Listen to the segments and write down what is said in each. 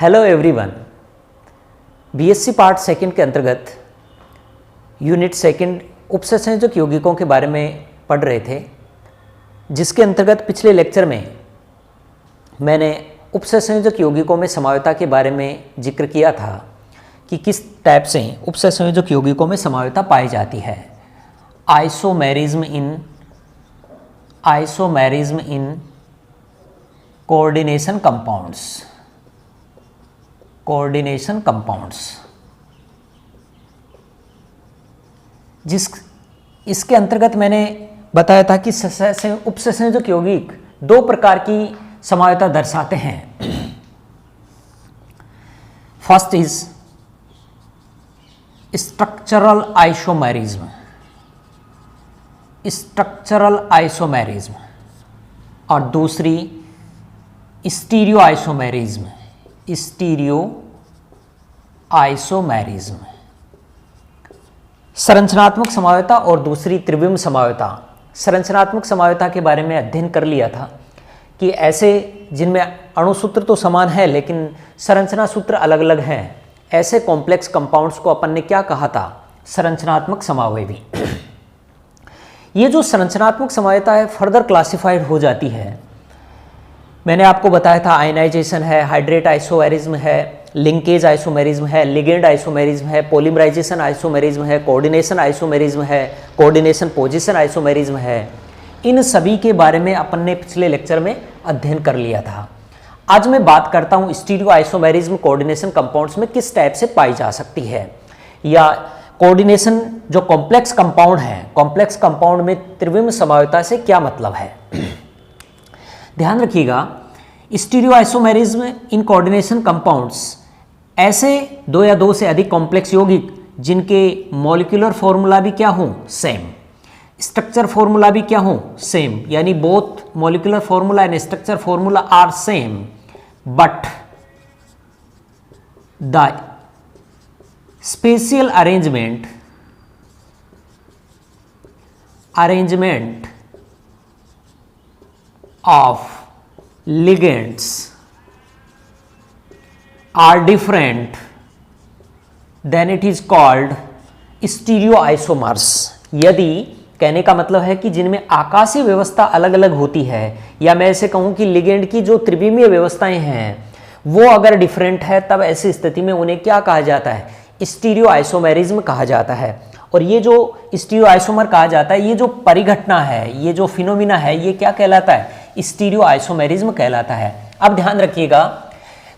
Hello everyone. BSc part second के अंतर्गत unit second उपसंयोजक यौगिकों के बारे में पढ़ रहे थे, जिसके अंतर्गत पिछले लेक्चर में मैंने उपसंयोजक यौगिकों में समवायता के बारे में जिक्र किया था कि किस टाइप से उपसंयोजक यौगिकों में समवायता पाई जाती है। आइसोमेरिज्म इन कोऑर्डिनेशन कंपाउंड्स, इसके अंतर्गत मैंने बताया था कि उपसंयोजक यौगिक दो प्रकार की समवायता दर्शाते हैं। फर्स्ट इज स्ट्रक्चरल आइसोमेरिज्म और दूसरी स्टीरियो आइसोमेरिज्म। संरचनात्मक समवायता और दूसरी त्रिविम समवायता। संरचनात्मक समवायता के बारे में अध्ययन कर लिया था कि ऐसे जिनमें अणुसूत्र तो समान है लेकिन संरचना सूत्र अलग अलग हैं, ऐसे कॉम्प्लेक्स कंपाउंड्स को अपन ने क्या कहा था? संरचनात्मक समवायवी। ये जो संरचनात्मक समवायता है फर्दर क्लासिफाइड हो जाती है। मैंने आपको बताया था आयनाइजेशन है, हाइड्रेट आइसोमेरिज्म है, लिंकेज आइसोमेरिज्म है, लिगेंड आइसोमेरिज्म है, पॉलीमराइजेशन आइसोमेरिज्म है, कोऑर्डिनेशन आइसोमेरिज्म है, कोऑर्डिनेशन पोजीशन आइसोमेरिज्म है। इन सभी के बारे में अपन ने पिछले लेक्चर में अध्ययन कर लिया था। आज मैं बात करता हूँ स्टीरियो आइसोमेरिज्म कोऑर्डिनेशन कंपाउंड्स में किस टाइप से पाई जा सकती है, या कोऑर्डिनेशन जो कॉम्प्लेक्स कंपाउंड है, कॉम्प्लेक्स कंपाउंड में त्रिविम समवायता से क्या मतलब है। ध्यान रखिएगा, stereo isomerism in coordination compounds ऐसे दो या दो से अधिक कॉम्प्लेक्स यौगिक जिनके मॉलिक्यूलर फॉर्मूला भी क्या हो? सेम। स्ट्रक्चर फॉर्मूला भी क्या हो? सेम। यानी both molecular formula and structure formula are same, but the spatial arrangement of ligands are different, then it is called stereoisomers। यदि कहने का मतलब है कि जिनमें आकाशीय व्यवस्था अलग अलग होती है, या मैं ऐसे कहूं कि लिगेंड की जो त्रिविमीय व्यवस्थाएं हैं वो अगर डिफरेंट है, तब ऐसी स्थिति में उन्हें क्या कहा जाता है? स्टीरियोआइसोमेरिज्म कहा जाता है। और ये जो स्टीरियोआइसोमर कहा जाता है, ये जो परिघटना है, ये जो फिनोमिना है, ये क्या कहलाता है? स्टीरियोआइसोमेरिज्म कहलाता है। अब ध्यान रखिएगा,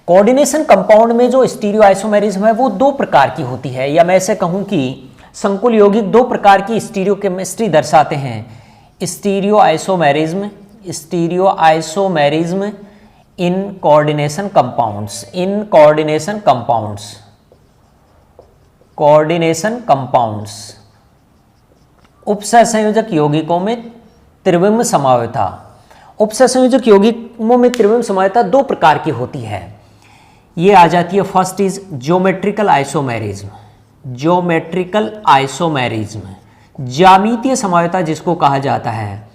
कोऑर्डिनेशन कंपाउंड में जो स्टीरियोआइसोमेरिज्म है वो दो प्रकार की होती है, या मैं ऐसे कहूं कि संकुल यौगिक दो प्रकार की स्टीरियोकेमिस्ट्री दर्शाते हैं। स्टीरियोआइसोमेरिज्म इन कोऑर्डिनेशन कंपाउंड्स उपसंयोजक यौगिकों में त्रिविम समवायता। उपसंयोजक यौगिकों में त्रिविम समवायता दो प्रकार की होती है। ये आ जाती है, फर्स्ट इज ज्योमेट्रिकल आइसोमेरिज्म, ज्यामितीय समवायता जिसको कहा जाता है।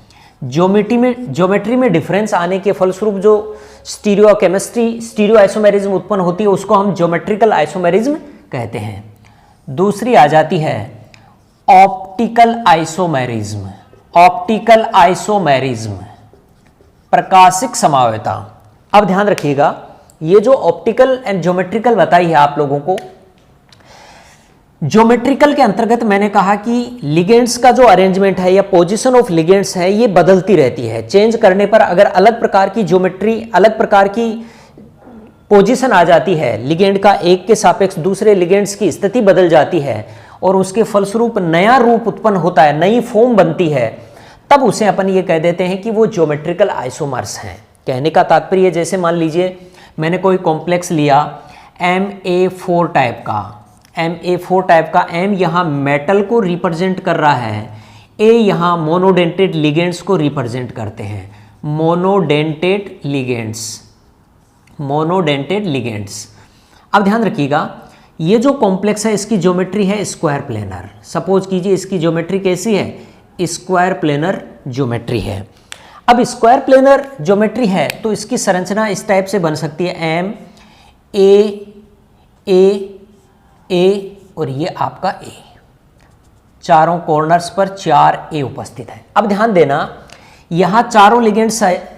ज्योमेट्री में डिफरेंस आने के फलस्वरूप जो स्टीरियो आइसोमेरिज्म उत्पन्न होती है उसको हम ज्योमेट्रिकल आइसोमेरिज्म कहते हैं। दूसरी आ जाती है ऑप्टिकल आइसोमेरिज्म, प्रकाशिक समवायता। अब ध्यान रखिएगा, ये जो ऑप्टिकल एंड ज्योमेट्रिकल बताई है आप लोगों को, ज्योमेट्रिकल के अंतर्गत मैंने कहा कि लिगेंड्स का जो अरेंजमेंट है या पोजीशन ऑफ लिगेंड्स है ये बदलती रहती है। चेंज करने पर अगर अलग प्रकार की ज्योमेट्री, अलग प्रकार की पोजीशन आ जाती है, लिगेंड का एक के सापेक्ष दूसरे लिगेंड्स की स्थिति बदल जाती है और उसके फलस्वरूप नया रूप उत्पन्न होता है, नई फॉर्म बनती है, तब उसे अपन ये कह देते हैं कि वो ज्योमेट्रिकल आइसोमर्स हैं। कहने का तात्पर्य, जैसे मान लीजिए मैंने कोई कॉम्प्लेक्स लिया MA4 टाइप का, M यहाँ मेटल को रिप्रेजेंट कर रहा है, A यहाँ मोनोडेंटेड लिगेंड्स को रिप्रेजेंट करते हैं। Monodentate ligands. अब ध्यान रखिएगा, ये जो कॉम्प्लेक्स है इसकी ज्योमेट्री है स्क्वायर प्लेनर। सपोज कीजिए इसकी ज्योमेट्री कैसी है? स्क्वायर प्लेनर ज्योमेट्री है। अब स्क्वायर प्लेनर ज्योमेट्री है तो इसकी संरचना इस टाइप से बन सकती है, ए और ये आपका ए, चारों कॉर्नर्स पर 4 A उपस्थित है। अब ध्यान देना, यहाँ चारों लिगेंड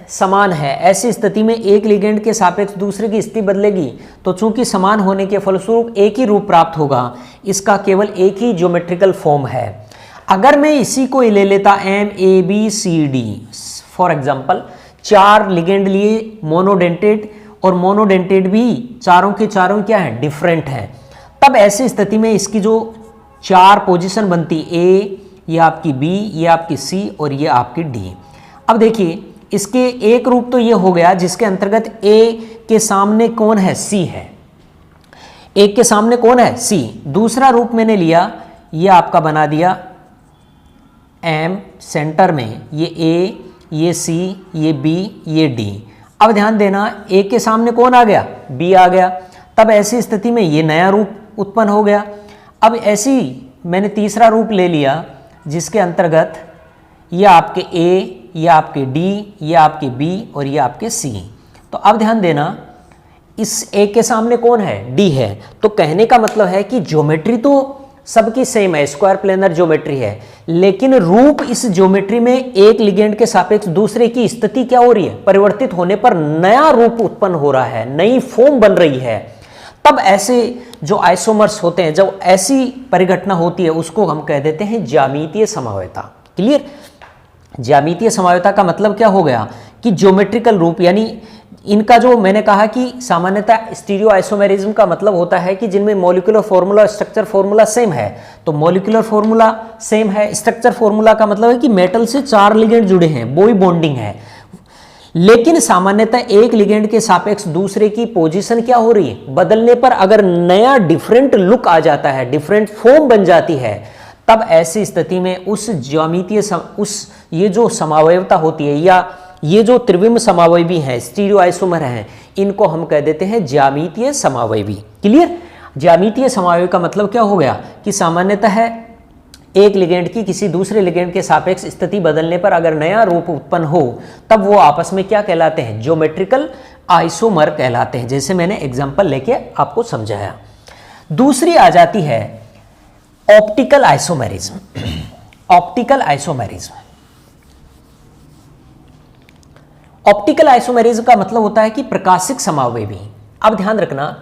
समान है, ऐसी स्थिति में एक लिगेंड के सापेक्ष दूसरे की स्थिति बदलेगी, तो चूंकि समान होने के फलस्वरूप एक ही रूप प्राप्त होगा, इसका केवल एक ही ज्योमेट्रिकल फॉर्म है। अगर मैं इसी को ले लेता MABCD, फॉर एग्जाम्पल 4 लिगेंड लिए मोनोडेंटेड, और मोनोडेंटेड भी चारों के चारों क्या है, डिफरेंट हैं, तब ऐसी स्थिति में इसकी जो 4 पोजीशन बनती, A, ये आपकी B, ये आपकी C और ये आपकी D। अब देखिए, इसके एक रूप तो ये हो गया जिसके अंतर्गत A के सामने कौन है, C है, एक के सामने कौन है, C। दूसरा रूप मैंने लिया, ये आपका बना दिया M, सेंटर में ये A, ये C, ये B, ये D। अब ध्यान देना, A के सामने कौन आ गया, B आ गया, तब ऐसी स्थिति में ये नया रूप उत्पन्न हो गया। अब ऐसी मैंने तीसरा रूप ले लिया जिसके अंतर्गत ये आपके A, ये आपके D, ये आपके B और ये आपके C। तो अब ध्यान देना, इस A के सामने कौन है, D है, तो कहने का मतलब है कि ज्योमेट्री तो सबकी सेम है, स्क्वायर प्लेनर ज्योमेट्री है, लेकिन रूप इस ज्योमेट्री में एक लिगेंड के सापेक्ष दूसरे की स्थिति क्या हो रही है, परिवर्तित होने पर नया रूप उत्पन्न हो रहा है, नई फॉर्म बन रही है। तब ऐसे जो आइसोमर्स होते हैं, जब ऐसी परिघटना होती है, उसको हम कह देते हैं ज्यामितीय समवायता। क्लियर? ज्यामितीय समवायता का मतलब क्या हो गया कि ज्योमेट्रिकल रूप, यानी इनका जो मैंने कहा कि सामान्यतः स्टीरियो आइसोमेरिज्म का मतलब होता है कि जिनमें molecular formula, structure formula same है। तो मॉलिक्यूलर फॉर्मूला सेम है, स्ट्रक्चर फॉर्मूला का मतलब है कि मेटल से 4 लिगेंड जुड़े हैं, बोई बॉन्डिंग है, लेकिन सामान्यतः एक लिगेंड के सापेक्ष दूसरे की पोजीशन क्या हो रही है, बदलने पर अगर नया डिफरेंट लुक आ जाता है, डिफरेंट फॉर्म बन जाती है, तब ऐसी स्थिति में उस ज्यामितीय ये जो समावयवता होती है, या ये जो त्रिविम समावयवी हैं, स्टीरियो आइसोमर हैं, इनको हम कह देते हैं ज्यामितीय समावयवी। क्लियर? ज्यामितीय समावयवी का मतलब क्या हो गया कि सामान्यतः एक लिगेंड की किसी दूसरे लिगेंड के सापेक्ष स्थिति बदलने पर अगर नया रूप उत्पन्न हो, तब वो आपस में क्या कहलाते हैं, ज्योमेट्रिकल आइसोमर कहलाते हैं, जैसे मैंने एग्जांपल लेके आपको समझाया। दूसरी आ जाती है optical isomerism. Optical isomerism, optical isomerism का मतलब होता है कि प्रकाशिक समावयवी। अब ध्यान रखना,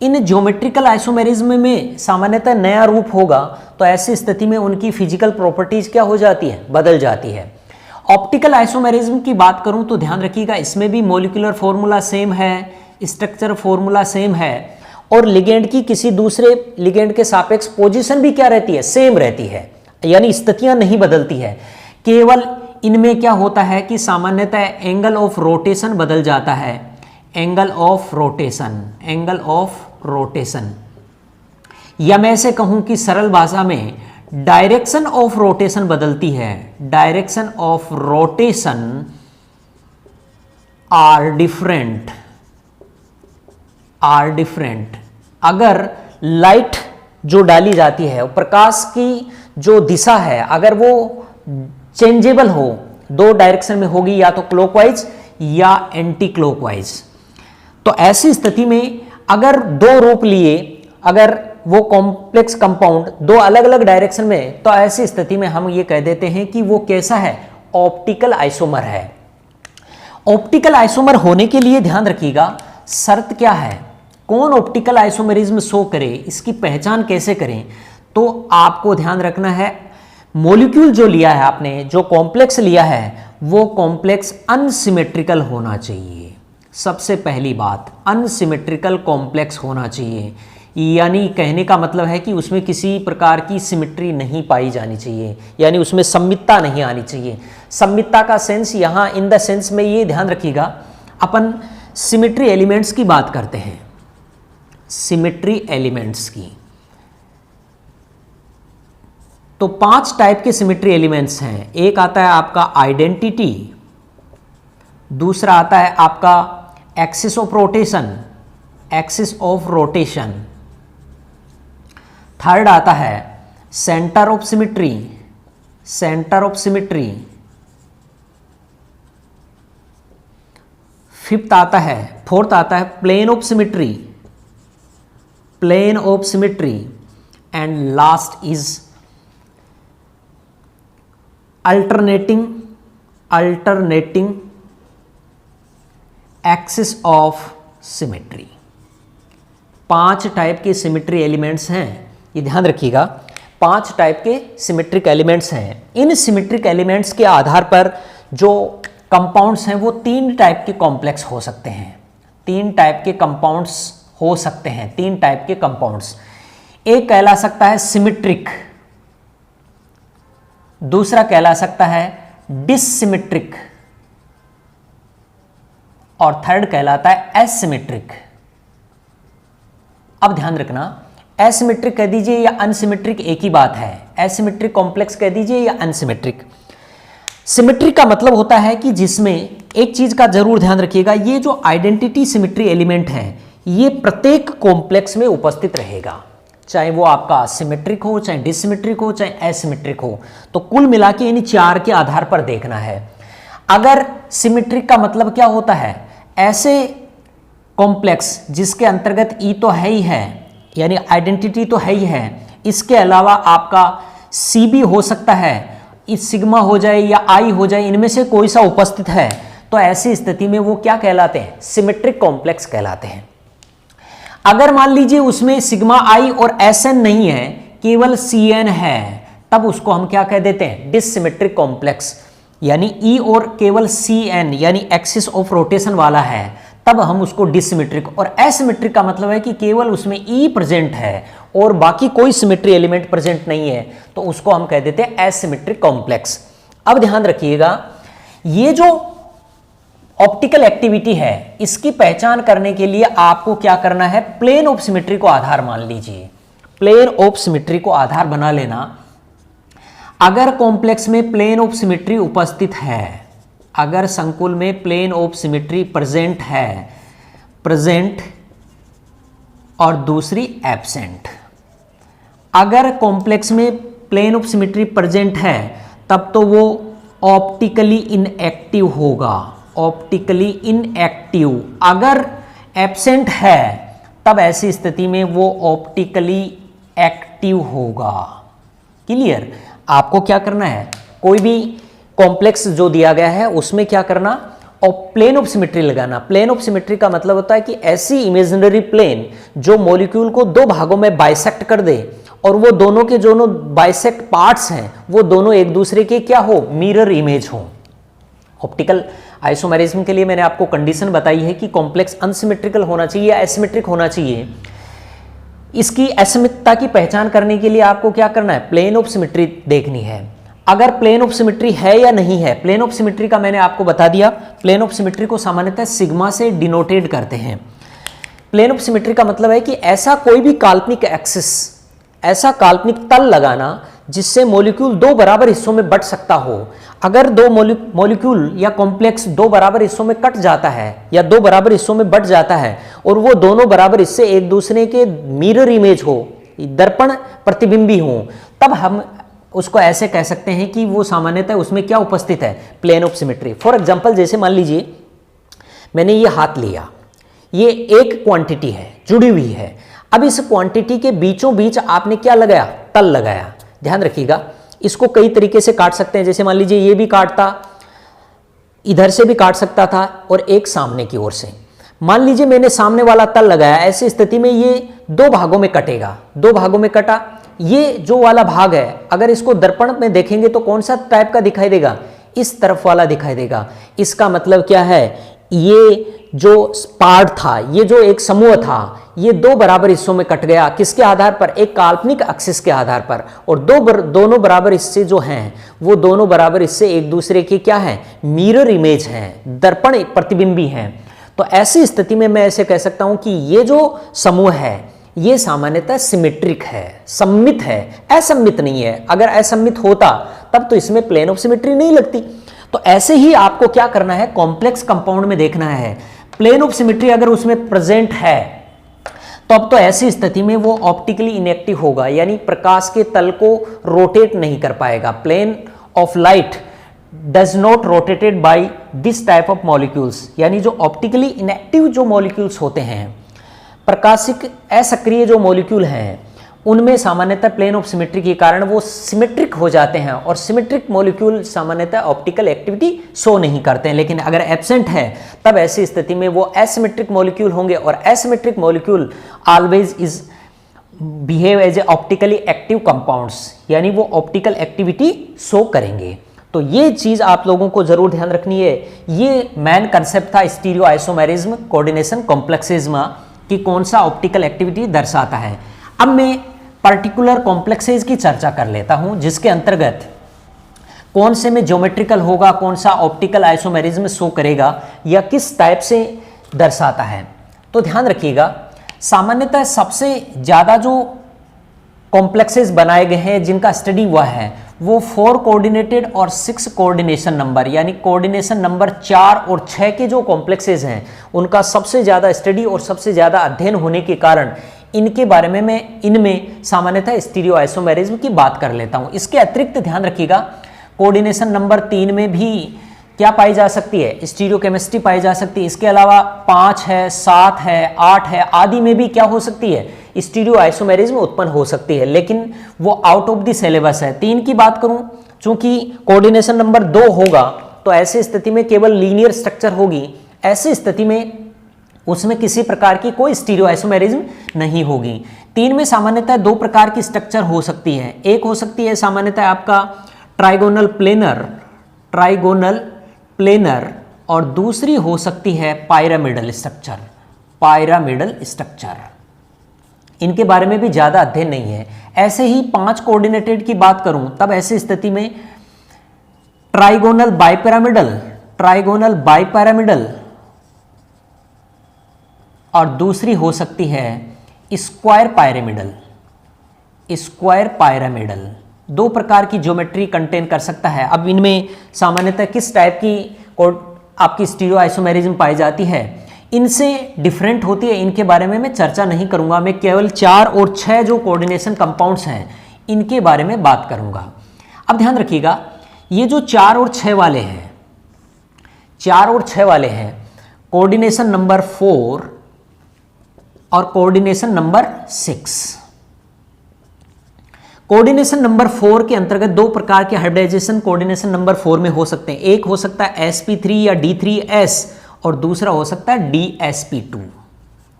इन ज्योमेट्रिकल आइसोमेरिज्म में सामान्यतः नया रूप होगा, तो ऐसी स्थिति में उनकी फिजिकल प्रॉपर्टीज क्या हो जाती है, बदल जाती है। ऑप्टिकल आइसोमेरिज्म की बात करूं तो ध्यान रखिएगा, इसमें भी मॉलिक्यूलर फॉर्मूला सेम है, स्ट्रक्चर फॉर्मूला सेम है, और लिगेंड की किसी दूसरे लिगेंड के सापेक्ष पोजीशन भी क्या रहती है, सेम रहती है, यानी स्थितियां नहीं बदलती है। केवल इनमें क्या होता है कि सामान्यतः एंगल ऑफ रोटेशन बदल जाता है, angle of rotation, angle of rotation, या मैं ऐसे कहूं कि सरल भाषा में डायरेक्शन ऑफ रोटेशन बदलती है, direction of rotation are different, are different. अगर लाइट जो डाली जाती है, प्रकाश की जो दिशा है, अगर वो चेंजेबल हो, 2 डायरेक्शन में होगी, या तो क्लॉकवाइज या एंटी क्लॉकवाइज, तो ऐसी स्थिति में अगर 2 रूप लिए, अगर वो कॉम्प्लेक्स कंपाउंड 2 अलग अलग डायरेक्शन में, तो ऐसी स्थिति में हम ये कह देते हैं कि वो कैसा है, ऑप्टिकल आइसोमर है। ऑप्टिकल आइसोमर होने के लिए ध्यान रखिएगा, शर्त क्या है, कौन ऑप्टिकल आइसोमेरिज्म शो करे, इसकी पहचान कैसे करें, तो आपको ध्यान रखना है, मॉलिक्यूल जो लिया है आपने, जो कॉम्प्लेक्स लिया है, वो कॉम्प्लेक्स अनसिमेट्रिकल होना चाहिए। सबसे पहली बात, अनसिमेट्रिकल कॉम्प्लेक्स होना चाहिए, यानी कहने का मतलब है कि उसमें किसी प्रकार की सिमेट्री नहीं पाई जानी चाहिए, यानी उसमें सममितता नहीं आनी चाहिए। सममितता का सेंस यहाँ इन द सेंस में ये ध्यान रखिएगा, अपन सिमेट्री एलिमेंट्स की बात करते हैं, सिमेट्री एलिमेंट्स की, तो 5 टाइप के सिमेट्री एलिमेंट्स हैं। एक आता है आपका आइडेंटिटी, दूसरा आता है आपका axis of rotation, axis of rotation, third आता है centre of symmetry, centre of symmetry, fifth आता है, फोर्थ आता है plane of symmetry, plane of symmetry, and last is alternating axis of symmetry। 5 type के सिमेट्री एलिमेंट्स हैं, ये ध्यान रखिएगा, 5 टाइप के सिमेट्रिक एलिमेंट्स हैं। इन सिमेट्रिक एलिमेंट्स के आधार पर जो कंपाउंड्स हैं वो 3 टाइप के कॉम्प्लेक्स हो सकते हैं, 3 टाइप के कंपाउंड्स हो सकते हैं, 3 टाइप के कंपाउंड्स। एक कहला सकता है सिमेट्रिक, दूसरा कहला सकता है डिससिमेट्रिक, और थर्ड कहलाता है एसिमेट्रिक। अब ध्यान रखना, एसिमेट्रिक कह दीजिए या अनसिमेट्रिक एक ही बात है, एसिमेट्रिक कॉम्प्लेक्स कह दीजिए या अनसिमेट्रिक। सिमेट्रिक का मतलब होता है कि जिसमें एक चीज का जरूर ध्यान रखिएगा, ये जो आइडेंटिटी सिमेट्री एलिमेंट है ये प्रत्येक कॉम्प्लेक्स में उपस्थित रहेगा, चाहे वो आपका सिमेट्रिक हो, चाहे डिससिमेट्रिक हो, चाहे एसिमेट्रिक हो। तो कुल मिला के इन 4 के आधार पर देखना है। अगर सिमेट्रिक का मतलब क्या होता है, ऐसे कॉम्प्लेक्स जिसके अंतर्गत ई तो है ही है, यानी आइडेंटिटी तो है ही है, इसके अलावा आपका सी भी हो सकता है, इस सिग्मा हो जाए या आई हो जाए, इनमें से कोई सा उपस्थित है, तो ऐसी स्थिति में वो क्या कहलाते हैं, सिमेट्रिक कॉम्प्लेक्स कहलाते हैं। अगर मान लीजिए उसमें सिग्मा आई और एस एन नहीं है, केवल सी एन है, तब उसको हम क्या कह देते हैं, डिससिमेट्रिक कॉम्प्लेक्स। यानी ई और केवल सी एन यानी एक्सिस ऑफ रोटेशन वाला है, तब हम उसको डिससिमेट्रिक। और एसिमेट्रिक का मतलब है कि केवल उसमें ई प्रेजेंट है और बाकी कोई सिमेट्री एलिमेंट प्रेजेंट नहीं है, तो उसको हम कह देते हैं एसिमेट्रिक कॉम्प्लेक्स। अब ध्यान रखिएगा, ये जो ऑप्टिकल एक्टिविटी है इसकी पहचान करने के लिए आपको क्या करना है, प्लेन ऑफ सिमेट्री को आधार मान लीजिए, प्लेन ऑफ सिमेट्री को आधार बना लेना। अगर कॉम्प्लेक्स में प्लेन ऑफ सिमेट्री उपस्थित है, अगर संकुल में प्लेन ऑफ सिमेट्री प्रेजेंट है, प्रेजेंट और दूसरी एब्सेंट, अगर कॉम्प्लेक्स में प्लेन ऑफ सिमेट्री प्रेजेंट है तब तो वो ऑप्टिकली इनएक्टिव होगा, ऑप्टिकली इनएक्टिव। अगर एब्सेंट है तब ऐसी स्थिति में वो ऑप्टिकली एक्टिव होगा। क्लियर? आपको क्या करना है, कोई भी कॉम्प्लेक्स जो दिया गया है उसमें क्या करना, और प्लेन ऑफ सिमेट्री लगाना। प्लेन ऑफ सिमेट्री का मतलब होता है कि ऐसी इमेजिनरी प्लेन जो मॉलिक्यूल को 2 भागों में बाइसेक्ट कर दे और वो दोनों के दोनों बाइसेक्ट पार्ट्स हैं वो दोनों एक दूसरे के क्या हो, मिरर इमेज हो। ऑप्टिकल आइसोमेरिज्म के लिए मैंने आपको कंडीशन बताई है कि कॉम्प्लेक्स अनसिमेट्रिकल होना चाहिए या एसिमेट्रिक होना चाहिए। इसकी असमितता की पहचान करने के लिए आपको क्या करना है, प्लेन ऑफ सिमेट्री देखनी है। अगर प्लेन ऑफ सिमेट्री है या नहीं है, प्लेन ऑफ सिमेट्री का मैंने आपको बता दिया। प्लेन ऑफ सिमेट्री को सामान्यतः सिग्मा से डिनोटेड करते हैं। प्लेन ऑफ सिमेट्री का मतलब है कि ऐसा कोई भी काल्पनिक एक्सिस, ऐसा काल्पनिक तल लगाना जिससे मॉलिक्यूल 2 बराबर हिस्सों में बंट सकता हो। अगर 2 मॉलिक्यूल या कॉम्प्लेक्स 2 बराबर हिस्सों में कट जाता है या 2 बराबर हिस्सों में बंट जाता है और वो दोनों बराबर हिस्से एक दूसरे के मिरर इमेज हो, दर्पण प्रतिबिंबी हो, तब हम उसको ऐसे कह सकते हैं कि वो सामान्यतः उसमें क्या उपस्थित है, plane of symmetry. For example, जैसे मान लीजिए मैंने ये हाथ लिया, ये एक क्वांटिटी है, जुड़ी हुई है। अब इस क्वांटिटी के बीचों बीच आपने क्या लगाया, तल लगाया। ध्यान रखिएगा, इसको कई तरीके से काट सकते हैं। जैसे मान लीजिए ये भी काटता, इधर से भी काट सकता था और एक सामने की ओर से। मान लीजिए मैंने सामने वाला तल लगाया, ऐसी स्थिति में ये 2 भागों में कटेगा। 2 भागों में कटा, ये जो वाला भाग है अगर इसको दर्पण में देखेंगे तो कौन सा टाइप का दिखाई देगा, इस तरफ वाला दिखाई देगा। इसका मतलब क्या है, ये जो पार्ट था, ये जो एक समूह था, ये 2 बराबर हिस्सों में कट गया। किसके आधार पर, एक काल्पनिक एक्सिस के आधार पर। और दोनों बराबर हिस्से जो हैं वो दोनों बराबर हिस्से एक दूसरे के क्या हैं, मिरर इमेज हैं, दर्पण प्रतिबिंबी हैं। तो ऐसी स्थिति में मैं ऐसे कह सकता हूं कि ये जो समूह है ये सामान्यतः सिमेट्रिक है, सममित है, असममित नहीं है। अगर असममित होता तब तो इसमें प्लेन ऑफ सिमेट्री नहीं लगती। तो ऐसे ही आपको क्या करना है, कॉम्प्लेक्स कंपाउंड में देखना है, प्लेन ऑफ सिमेट्री अगर उसमें प्रेजेंट है तो अब तो ऐसी स्थिति में वो ऑप्टिकली इनएक्टिव होगा, यानी प्रकाश के तल को रोटेट नहीं कर पाएगा। Plane of light does not rotated by this type of molecules, यानी जो ऑप्टिकली इनएक्टिव जो मॉलिक्यूल्स होते हैं, प्रकाशिक असक्रिय जो मॉलिक्यूल हैं उनमें सामान्यतः प्लेन ऑफ सिमेट्री के कारण वो सिमेट्रिक हो जाते हैं और सिमेट्रिक मॉलिक्यूल सामान्यतः ऑप्टिकल एक्टिविटी शो नहीं करते हैं। लेकिन अगर एब्सेंट है तब ऐसी स्थिति में वो एसिमेट्रिक मॉलिक्यूल होंगे और asymmetric molecule always is behave as a optically active compounds, यानी वो ऑप्टिकल एक्टिविटी शो करेंगे। तो ये चीज आप लोगों को जरूर ध्यान रखनी है। ये मेन कंसेप्ट था स्टीरियो आइसोमेरिज्म कोऑर्डिनेशन कॉम्प्लेक्सेज कि कौन सा ऑप्टिकल एक्टिविटी दर्शाता है। अब मैं पर्टिकुलर कॉम्प्लेक्सेज की चर्चा कर लेता हूं जिसके अंतर्गत कौन से में ज्योमेट्रिकल होगा, कौन सा ऑप्टिकल आइसोमेरिज्म शो करेगा या किस टाइप से दर्शाता है। तो ध्यान रखिएगा, सामान्यतः सबसे ज़्यादा जो कॉम्प्लेक्सेस बनाए गए हैं जिनका स्टडी हुआ है वो 4 कोऑर्डिनेटेड और 6 कोऑर्डिनेशन नंबर, यानी कोऑर्डिनेशन नंबर 4 और 6 के जो कॉम्प्लेक्सेस हैं उनका सबसे ज़्यादा स्टडी और सबसे ज़्यादा अध्ययन होने के कारण इनके बारे में मैं इनमें सामान्यतः स्टीरियो आइसोमेरिज्म की बात कर लेता हूं। इसके अतिरिक्त ध्यान रखिएगा, कोऑर्डिनेशन नंबर 3 में भी क्या पाई जा सकती है, स्टीरियो केमिस्ट्री पाई जा सकती है। इसके अलावा 5 है, 7 है, 8 है आदि में भी क्या हो सकती है, स्टीरियो आइसोमेरिज्म उत्पन्न हो सकती है, लेकिन वो आउट ऑफ द सिलेबस है। 3 की बात करूं, चूंकि कोऑर्डिनेशन नंबर 2 होगा तो ऐसी स्थिति में केवल लीनियर स्ट्रक्चर होगी, ऐसी स्थिति में उसमें किसी प्रकार की कोई स्टीरियो आइसोमेरिज्म नहीं होगी। 3 में सामान्यतः 2 प्रकार की स्ट्रक्चर हो सकती है। एक हो सकती है सामान्यतः आपका ट्राइगोनल प्लेनर और दूसरी हो सकती है पिरामिडल स्ट्रक्चर। इनके बारे में भी ज़्यादा अध्ययन नहीं है। ऐसे ही 5 कोऑर्डिनेटेड की बात करूं तब ऐसी स्थिति में ट्राइगोनल बाइपिरामिडल और दूसरी हो सकती है स्क्वायर पिरामिडल। 2 प्रकार की ज्योमेट्री कंटेन कर सकता है। अब इनमें सामान्यतः किस टाइप की आपकी स्टीरियो आइसोमेरिज्म पाई जाती है, इनसे डिफरेंट होती है, इनके बारे में मैं चर्चा नहीं करूंगा। मैं केवल 4 और 6 जो कोऑर्डिनेशन कंपाउंड्स हैं इनके बारे में बात करूंगा। अब ध्यान रखिएगा, ये जो 4 और 6 वाले हैं कोऑर्डिनेशन नंबर 4 और कोऑर्डिनेशन नंबर 6। कोऑर्डिनेशन नंबर 4 के अंतर्गत 2 प्रकार के हाइब्रिडाइजेशन कोऑर्डिनेशन नंबर 4 में हो सकते हैं। एक हो सकता है sp3 या d3s और दूसरा हो सकता है dsp2।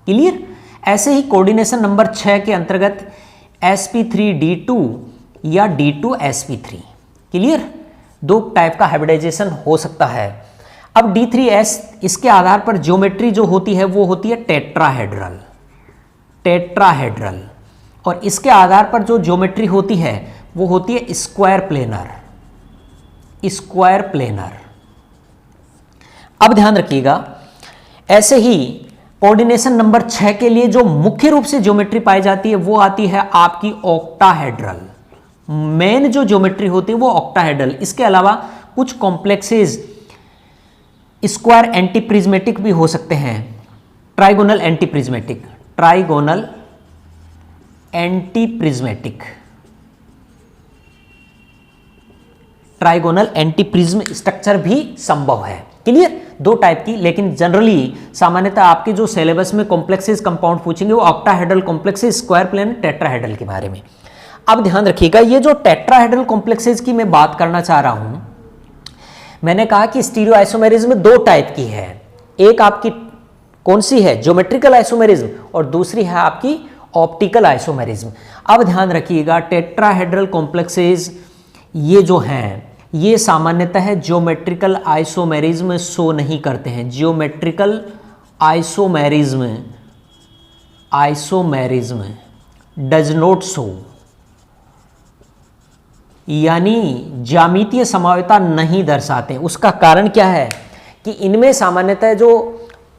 क्लियर? ऐसे ही कोऑर्डिनेशन नंबर 6 के अंतर्गत sp3d2 या d2sp3। क्लियर? 2 टाइप का हाइब्रिडाइजेशन हो सकता है। अब d3s इसके आधार पर ज्योमेट्री जो होती है वो होती है टेट्राहेड्रल और इसके आधार पर जो ज्योमेट्री होती है वो होती है स्क्वायर प्लेनर। अब ध्यान रखिएगा, ऐसे ही कोऑर्डिनेशन नंबर 6 के लिए जो मुख्य रूप से ज्योमेट्री पाई जाती है वो आती है आपकी ऑक्टाहेड्रल। मेन जो ज्योमेट्री होती है वो ऑक्टाहेड्रल। इसके अलावा कुछ कॉम्प्लेक्सेस स्क्वायर एंटीप्रिज्मेटिक भी हो सकते हैं, ट्राइगोनल एंटीप्रिज्म स्ट्रक्चर भी संभव है। क्लियर? 2 टाइप की, लेकिन जनरली सामान्यतः आपके जो सिलेबस में कॉम्प्लेक्सेस कंपाउंड पूछेंगे वो octahedral complexes, square plane, tetrahedral के बारे में। अब ध्यान रखिएगा, ये जो टेट्राहेड्रल कॉम्प्लेक्सेस की मैं बात करना चाह रहा हूं, मैंने कहा कि स्टीरियो आइसोमेरिज्म 2 टाइप की है। एक आपकी कौन सी है, ज्योमेट्रिकल आइसोमेरिज्म, और दूसरी है आपकी ऑप्टिकल आइसोमेरिज्म। अब ध्यान रखिएगा, टेट्राहेड्रल कॉम्प्लेक्सेस ये जो हैं ये सामान्यतः ज्योमेट्रिकल आइसोमेरिज्म शो नहीं करते हैं। Geometrical isomerism does not show, यानी ज्यामितीय समवायता नहीं दर्शाते। उसका कारण क्या है कि इनमें सामान्यतः जो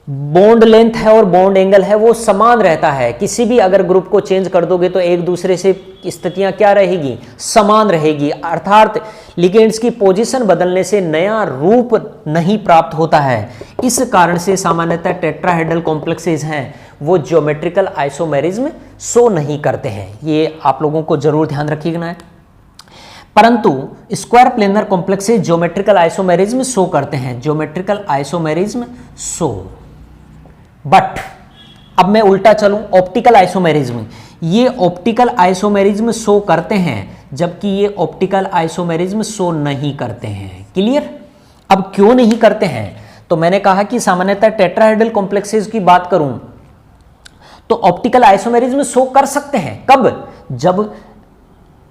बॉन्ड लेंथ है और बॉन्ड एंगल है वो समान रहता है। किसी भी अगर ग्रुप को चेंज कर दोगे तो एक दूसरे से स्थितियां क्या रहेगी, समान रहेगी। अर्थात लिगेंड्स की पोजीशन बदलने से नया रूप नहीं प्राप्त होता है। इस कारण से सामान्यतः टेट्राहेड्रल कॉम्प्लेक्सेस हैं वो ज्योमेट्रिकल आइसोमेरिज्म शो नहीं करते हैं। ये आप लोगों को जरूर ध्यान रखिएगा है। परंतु square planar complexes geometrical isomerism show करते हैं, ज्योमेट्रिकल आइसोमेरिज्म शो। बट अब मैं उल्टा चलूं, ऑप्टिकल आइसोमेरिज्म, ये ऑप्टिकल आइसोमेरिज्म शो करते हैं जबकि ये ऑप्टिकल आइसोमेरिज्म शो नहीं करते हैं। क्लियर? अब क्यों नहीं करते हैं? तो मैंने कहा कि सामान्यतः टेट्राहेड्रल कॉम्प्लेक्सेस की बात करूं तो ऑप्टिकल आइसोमेरिज्म शो कर सकते हैं। कब? जब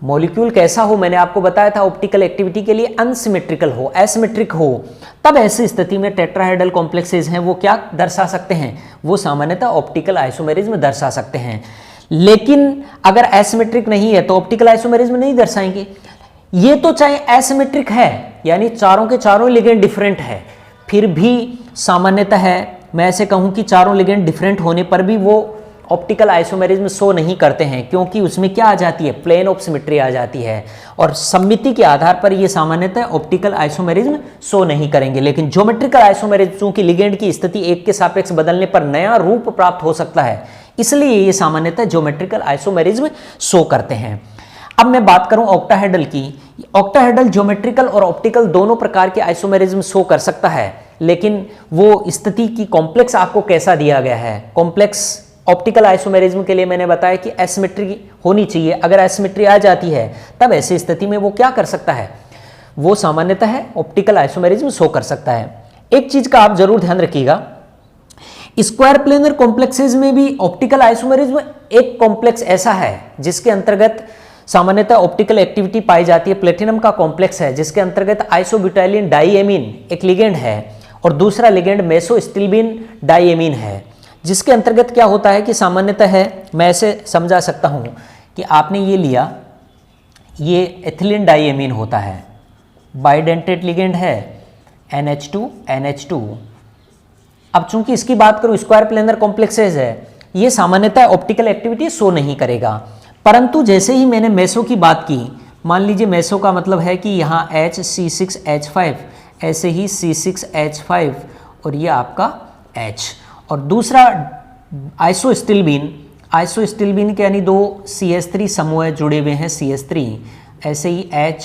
मॉलिक्यूल कैसा हो, मैंने आपको बताया था ऑप्टिकल एक्टिविटी के लिए अनसिमेट्रिकल हो, एसिमेट्रिक हो, तब ऐसी स्थिति में टेट्राहेड्रल कॉम्प्लेक्सेस हैं वो क्या दर्शा सकते हैं? वो सामान्यतः ऑप्टिकल आइसोमेरिज्म दर्शा सकते हैं। लेकिन अगर एसिमेट्रिक नहीं है तो ऑप्टिकल आइसोमेरिज्म नहीं दर्शाएंगे। ये तो चाहे एसिमेट्रिक है, यानी चारों के चारों लिगेंड डिफरेंट है, फिर भी सामान्यतः मैं ऐसे कहूं कि चारों लिगेंड डिफरेंट होने पर भी वो ऑप्टिकल आइसोमेरिज्म शो नहीं करते हैं, क्योंकि उसमें क्या आ जाती है? प्लेन ऑफ सिमेट्री आ जाती है, और सम्मिति के आधार पर ये सामान्यतः ऑप्टिकल आइसोमेरिज्म शो नहीं करेंगे। लेकिन ज्योमेट्रिकल आइसोमेरिज्म, चूंकि लिगेंड की स्थिति एक के सापेक्ष बदलने पर नया रूप प्राप्त हो सकता है, इसलिए ये सामान्यतः ज्योमेट्रिकल आइसोमेरिज्म शो करते हैं। अब मैं बात करूं ऑक्टाहेड्रल की। ऑक्टाहेड्रल ज्योमेट्रिकल और ऑप्टिकल दोनों प्रकार के आइसोमेरिज्म शो कर सकता है, लेकिन वो स्थिति की कॉम्प्लेक्स आपको कैसा दिया गया है? कॉम्प्लेक्स ऑप्टिकल आइसोमेरिज्म के लिए मैंने बताया कि एसिमेट्री होनी चाहिए। अगर एसिमेट्री आ जाती है तब ऐसी स्थिति में वो क्या कर सकता है? वो सामान्यतः ऑप्टिकल आइसोमेरिज्म शो कर सकता है। एक चीज का आप जरूर ध्यान रखिएगा, स्क्वायर प्लेनर कॉम्प्लेक्सेस में भी ऑप्टिकल आइसोमेरिज्म एक कॉम्प्लेक्स ऐसा है जिसके अंतर्गत सामान्यतः ऑप्टिकल एक्टिविटी पाई जाती है। प्लेटिनम का कॉम्प्लेक्स है जिसके अंतर्गत आइसोब्यूटाइलिन डाइएमीन एक लिगेंड है और दूसरा लिगेंड मेसोस्टिल्बीन डाइएमीन है, जिसके अंतर्गत क्या होता है कि सामान्यतः है, मैं ऐसे समझा सकता हूं कि आपने ये लिया, ये एथिलीन डाइएमीन होता है, बाइडेंटेड लिगेंड है, NH2 NH2। अब चूंकि इसकी बात करूं स्क्वायर प्लेनर कॉम्प्लेक्सेस है, ये सामान्यतः ऑप्टिकल एक्टिविटी शो नहीं करेगा। परंतु जैसे ही मैंने मेसो की बात की, मान लीजिए मेसो का मतलब है कि यहाँ HC6H5, ऐसे ही C6H5 और ये आपका H, और दूसरा आइसोस्टिल्बीन के यानी दो CH3 समूह जुड़े हुए हैं, CH3, ऐसे ही H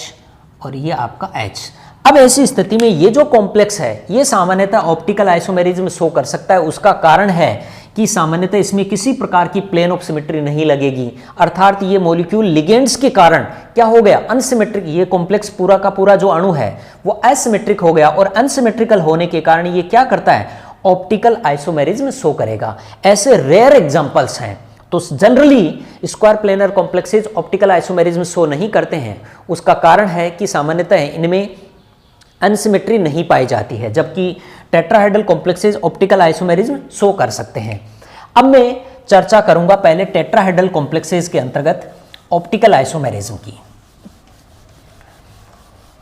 और ये आपका H। अब ऐसी स्थिति में ये जो कॉम्प्लेक्स है ये सामान्यतः ऑप्टिकल आइसोमेरिज्म शो कर सकता है। उसका कारण है कि सामान्यतः इसमें किसी प्रकार की प्लेन ऑफ सिमेट्री नहीं लगेगी, अर्थात ये मॉलिक्यूल लिगेंड्स के कारण क्या हो गया? अनसिमेट्रिक। ये कॉम्प्लेक्स पूरा का पूरा जो अणु है वो एसिमेट्रिक हो गया, और अनसिमेट्रिकल होने के कारण ये क्या करता है? ऑप्टिकल आइसोमेरिज्म शो करेगा। ऐसे रेयर एग्जांपल्स हैं। तो generally square planar complexes optical isomerism show नहीं करते हैं। उसका कारण है कि सामान्यतः इनमें अनसिमेट्री नहीं पाई जाती है, जबकि tetrahedral complexes optical isomerism show कर सकते हैं। अब मैं चर्चा करूंगा पहले टेट्राहेड्रल कॉम्प्लेक्सेस के अंतर्गत ऑप्टिकल आइसोमेरिज्म की।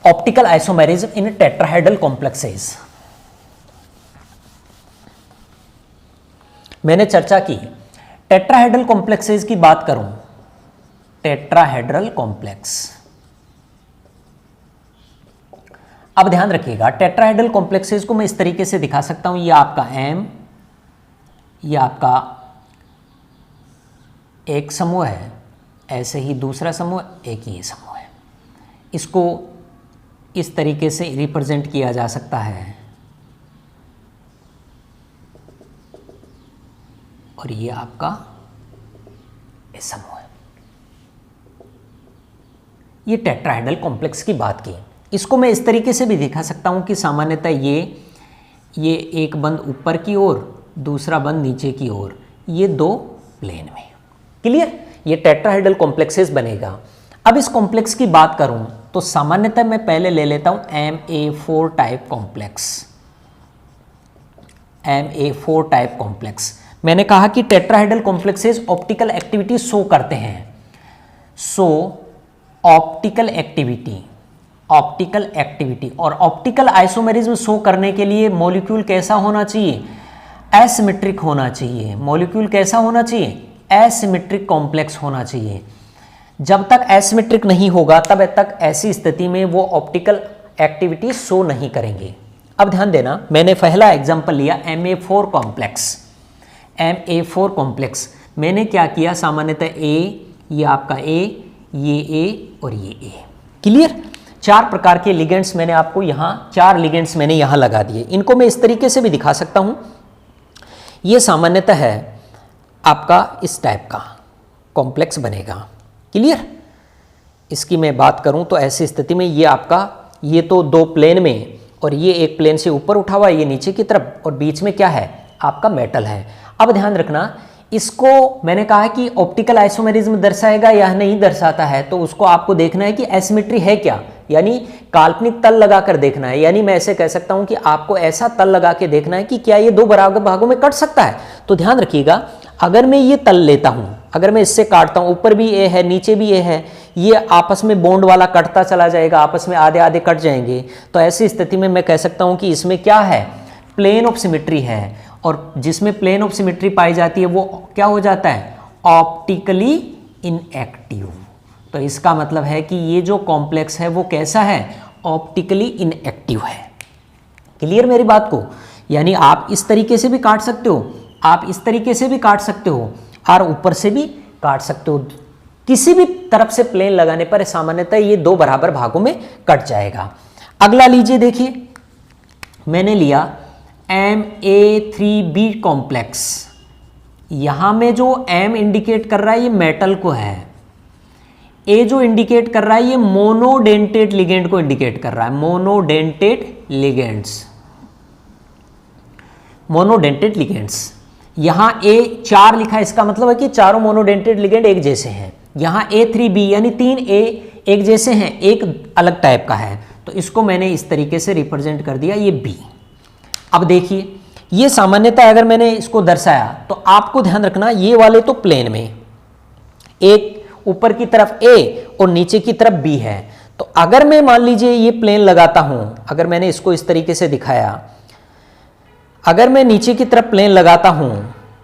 Optical isomerism in tetrahedral complexes मैंने चर्चा की। टेट्राहेड्रल कॉम्प्लेक्सेस की बात करूं, टेट्राहेड्रल कॉम्प्लेक्स, अब ध्यान रखिएगा टेट्राहेड्रल कॉम्प्लेक्सेस को मैं इस तरीके से दिखा सकता हूं। ये आपका M, ये आपका एक समूह है, ऐसे ही दूसरा समूह, एक ये समूह है। इसको इस तरीके से रिप्रेजेंट किया जा सकता है, और ये आपका समूह है। ये टेट्राहेड्रल कॉम्प्लेक्स की बात की। इसको मैं इस तरीके से भी दिखा सकता हूं कि सामान्यतः ये एक बंद ऊपर की ओर, दूसरा बंद नीचे की ओर, ये दो प्लेन में। क्लियर? ये टेट्राहेड्रल कॉम्प्लेक्सेस बनेगा। अब इस कॉम्प्लेक्स की बात करूं तो सामान्यतः मैं पहले ले लेता हूं MA4 type complex. MA4 type complex, मैंने कहा कि tetrahedral complexes optical activity show करते हैं। सो ऑप्टिकल एक्टिविटी और ऑप्टिकल आइसोमेरिज्म शो करने के लिए मॉलिक्यूल कैसा होना चाहिए? एसिमेट्रिक होना चाहिए। मॉलिक्यूल कैसा होना चाहिए? एसिमेट्रिक कॉम्प्लेक्स होना चाहिए। जब तक एसिमेट्रिक नहीं होगा तब तक ऐसी स्थिति में वो ऑप्टिकल एक्टिविटी शो नहीं करेंगे। अब ध्यान देना, मैंने पहला एग्जांपल लिया MA4 कॉम्प्लेक्स। MA4 कॉम्प्लेक्स मैंने क्या किया? सामान्यतः A, ये आपका A, ये A और ये A। क्लियर? चार प्रकार के लिगेंड्स मैंने आपको यहाँ, चार लिगेंड्स मैंने यहाँ लगा दिए। इनको मैं इस तरीके से भी दिखा सकता हूँ। ये सामान्यतः है आपका इस टाइप का कॉम्प्लेक्स बनेगा। क्लियर? इसकी मैं बात करूं तो ऐसी स्थिति में ये आपका, ये तो दो प्लेन में, और ये एक प्लेन से ऊपर उठा हुआ, ये नीचे की तरफ, और बीच में क्या है आपका मेटल है। अब ध्यान रखना, इसको मैंने कहा कि ऑप्टिकल आइसोमेरिज्म दर्शाएगा या नहीं दर्शाता है, तो उसको आपको देखना है कि एसिमेट्री है क्या, यानी काल्पनिक तल लगाकर देखना है। यानी मैं ऐसे कह सकता हूं कि आपको ऐसा तल लगा के देखना है कि क्या ये दो बराबर भागों में कट सकता है। तो ध्यान रखिएगा, अगर मैं ये तल लेता हूं, अगर मैं इससे काटता हूं, ऊपर भी ए है नीचे भी ए है, ये आपस में बॉन्ड वाला कटता चला जाएगा, आपस में आधे आधे कट जाएंगे। तो ऐसी स्थिति में मैं कह सकता हूं कि इसमें क्या है, प्लेन ऑफ सिमेट्री है, और जिसमें प्लेन ऑफ सिमेट्री पाई जाती है वो क्या हो जाता है, ऑप्टिकली इनएक्टिव। तो इसका मतलब है कि ये जो कॉम्प्लेक्स है वो कैसा है, ऑप्टिकली इनएक्टिव है। क्लियर मेरी बात को? यानी आप इस तरीके से भी काट सकते हो, आप इस तरीके से भी काट सकते हो, और ऊपर से भी काट सकते हो। किसी भी तरफ से प्लेन लगाने पर सामान्यतः ये दो बराबर भागों में कट जाएगा। अगला लीजिए, देखिए मैंने लिया Ma3B कॉम्प्लेक्स। यहां में जो M इंडिकेट कर रहा है ये मेटल को है, A जो इंडिकेट कर रहा है ये मोनोडेंटेट लिगेंड को इंडिकेट कर रहा है, मोनोडेंटेट लिगेंड्स, मोनोडेंटेट लिगेंड्स। यहां A 4 लिखा है, इसका मतलब है कि चारों मोनोडेंटेट लिगेंड एक जैसे हैं। यहां A3B यानी 3A एक जैसे हैं, एक अलग टाइप का है, तो इसको मैंने इस तरीके से रिप्रेजेंट कर दिया, ये B। अब देखिए, ये सामान्यतः अगर मैंने इसको दर्शाया तो आपको ध्यान रखना, ये वाले तो प्लेन में, एक ऊपर की तरफ A और नीचे की तरफ B है। तो अगर मैं मान लीजिए ये प्लेन लगाता हूं, अगर मैंने इसको इस तरीके से दिखाया, अगर मैं नीचे की तरफ प्लेन लगाता हूं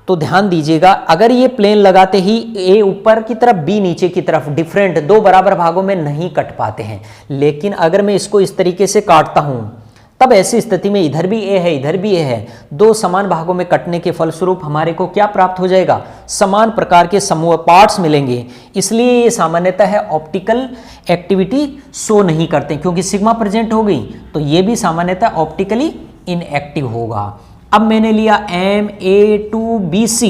तो ध्यान दीजिएगा, अगर ये प्लेन लगाते ही A ऊपर की तरफ B नीचे की तरफ, डिफरेंट दो बराबर भागों में नहीं कट पाते हैं। लेकिन अगर मैं इसको इस तरीके से काटता हूं, तब ऐसी स्थिति में इधर भी A है इधर भी A है, दो समान भागों में कटने के फलस्वरूप हमारे को क्या प्राप्त हो जाएगा, समान प्रकार के समूह पार्ट्स मिलेंगे। इसलिए ये सामान्यतः है ऑप्टिकल एक्टिविटी शो नहीं करते, क्योंकि सिग्मा प्रेजेंट हो गई तो ये भी सामान्यतः ऑप्टिकली इनएक्टिव होगा। अब मैंने लिया Ma2BC,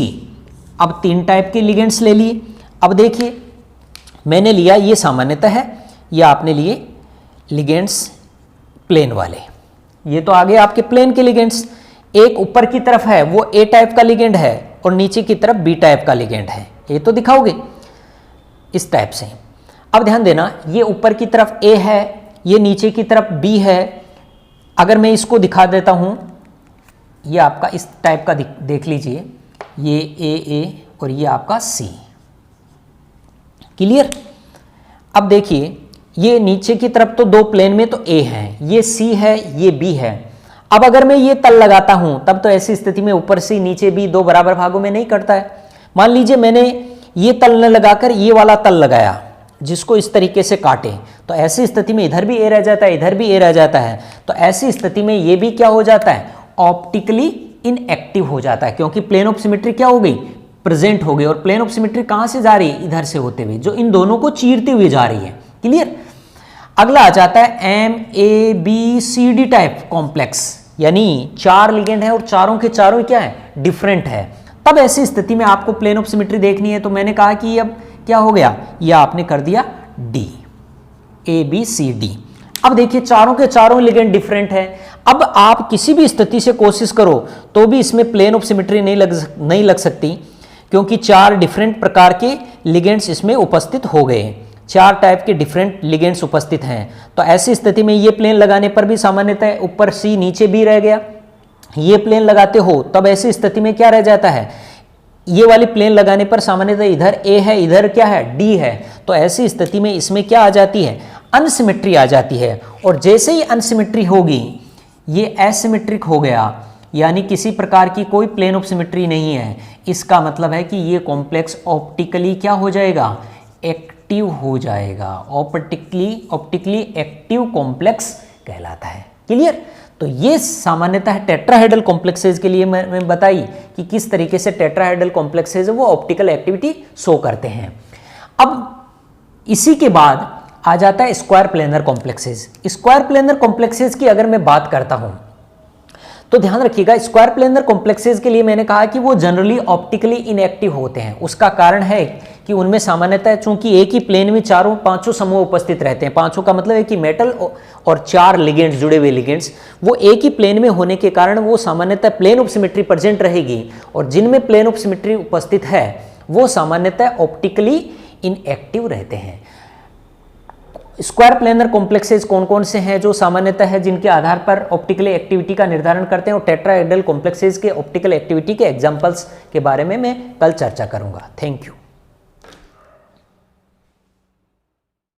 अब 3 टाइप के लिगेंड्स ले लिए। अब देखिए मैंने लिया, ये सामान्यतः है, ये आपने लिए लिगेंड्स प्लेन वाले, ये तो आगे आपके प्लेन के लिगेंड्स। एक ऊपर की तरफ है वो A टाइप का लिगेंड है और नीचे की तरफ B टाइप का लिगेंड है, ये तो दिखाओगे इस टाइप से। अब ध्यान देना, ये ऊपर की तरफ A है, ये नीचे की तरफ B है। अगर मैं इसको दिखा देता हूं, ये आपका इस टाइप का देख लीजिए, ये A और ये आपका C। क्लियर? अब देखिए, ये नीचे की तरफ तो दो प्लेन में तो A है, ये C है, ये B है। अब अगर मैं ये तल लगाता हूं, तब तो ऐसी स्थिति में ऊपर से नीचे भी दो बराबर भागों में नहीं कटता है। मान लीजिए मैंने ये तल न लगाकर ये वाला तल लगाया, जिसको इस तरीके से काटे, तो ऐसी स्थिति में इधर भी A रह जाता है, इधर भी A रह जाता है। तो ऐसी स्थिति में ये भी क्या हो जाता है, ऑप्टिकली इनएक्टिव हो जाता है, क्योंकि प्लेन ऑफ सिमेट्री क्या हो गई, प्रेजेंट हो गई। और प्लेन ऑफ सिमेट्री कहां से जा रही है, इधर से होते हुए, जो इन दोनों को चीरते हुए जा रही है। क्लियर? अगला आ जाता है MABCD टाइप कॉम्प्लेक्स, यानी 4 लिगेंड है और चारों के चारों क्या है, डिफरेंट है। तब ऐसी स्थिति में आपको प्लेन ऑफ सिमेट्री देखनी है, तो मैंने कहा कि अब क्या हो गया, यह आपने कर दिया D, ABCD। अब देखिए चारों के चारों लिगेंड डिफरेंट है। अब आप किसी भी स्थिति से कोशिश करो तो भी इसमें प्लेन ऑफ सिमेट्री नहीं लग सकती, क्योंकि 4 डिफरेंट प्रकार के लिगेंड्स इसमें उपस्थित हो गए, 4 टाइप के डिफरेंट लिगेंड्स उपस्थित हैं। तो ऐसी स्थिति में ये प्लेन लगाने पर भी सामान्यतः ऊपर C नीचे B रह गया। ये प्लेन लगाते हो तब ऐसी स्थिति में क्या रह जाता है, ये वाली प्लेन लगाने पर सामान्यतः इधर A है, इधर क्या है, D है। तो ऐसी स्थिति में इसमें क्या आ जाती है, अनसिमेट्री आ जाती है। और जैसे ही अनसिमेट्री होगी, ये एसिमेट्रिक हो गया, यानी किसी प्रकार की कोई प्लेन ऑफ सिमेट्री नहीं है। इसका मतलब है कि ये कॉम्प्लेक्स ऑप्टिकली क्या हो जाएगा, एक्टिव हो जाएगा, ऑप्टिकली एक्टिव कॉम्प्लेक्स कहलाता है। क्लियर? तो ये सामान्यतः टेट्राहेड्रल कॉम्प्लेक्सेज के लिए मैं बताई कि किस तरीके से टेट्राहेड्रल कॉम्प्लेक्सेज वो ऑप्टिकल एक्टिविटी शो करते हैं। अब इसी के बाद आ जाता है square planar complexes. Square planar complexes की अगर मैं बात करता हूं, तो ध्यान रखिएगा, स्क्वायर प्लेनर कॉम्प्लेक्सेस के लिए मैंने कहा कि वो जनरली ऑप्टिकली इनएक्टिव होते हैं। उसका कारण है कि उनमें सामान्यतः चूंकि एक ही प्लेन में चारों पांचों समूह उपस्थित रहते हैं, पांचों का मतलब है कि मेटल और 4 लिगेंड्स, जुड़े हुए लिगेंड्स, वो एक ही प्लेन में होने के कारण वो सामान्यतः प्लेन ऑफ सिमेट्री प्रेजेंट रहेगी, और जिनमें प्लेन ऑफ सिमेट्री उपस्थित है वो सामान्यतः ऑप्टिकली इनएक्टिव रहते हैं। स्क्वायर प्लेनर कॉम्प्लेक्सेस कौन कौन से हैं जो सामान्यतः है, जिनके आधार पर ऑप्टिकल एक्टिविटी का निर्धारण करते हैं, और टेट्राहेड्रल कॉम्प्लेक्सेस के ऑप्टिकल एक्टिविटी के एग्जांपल्स के बारे में मैं कल चर्चा करूंगा। Thank you.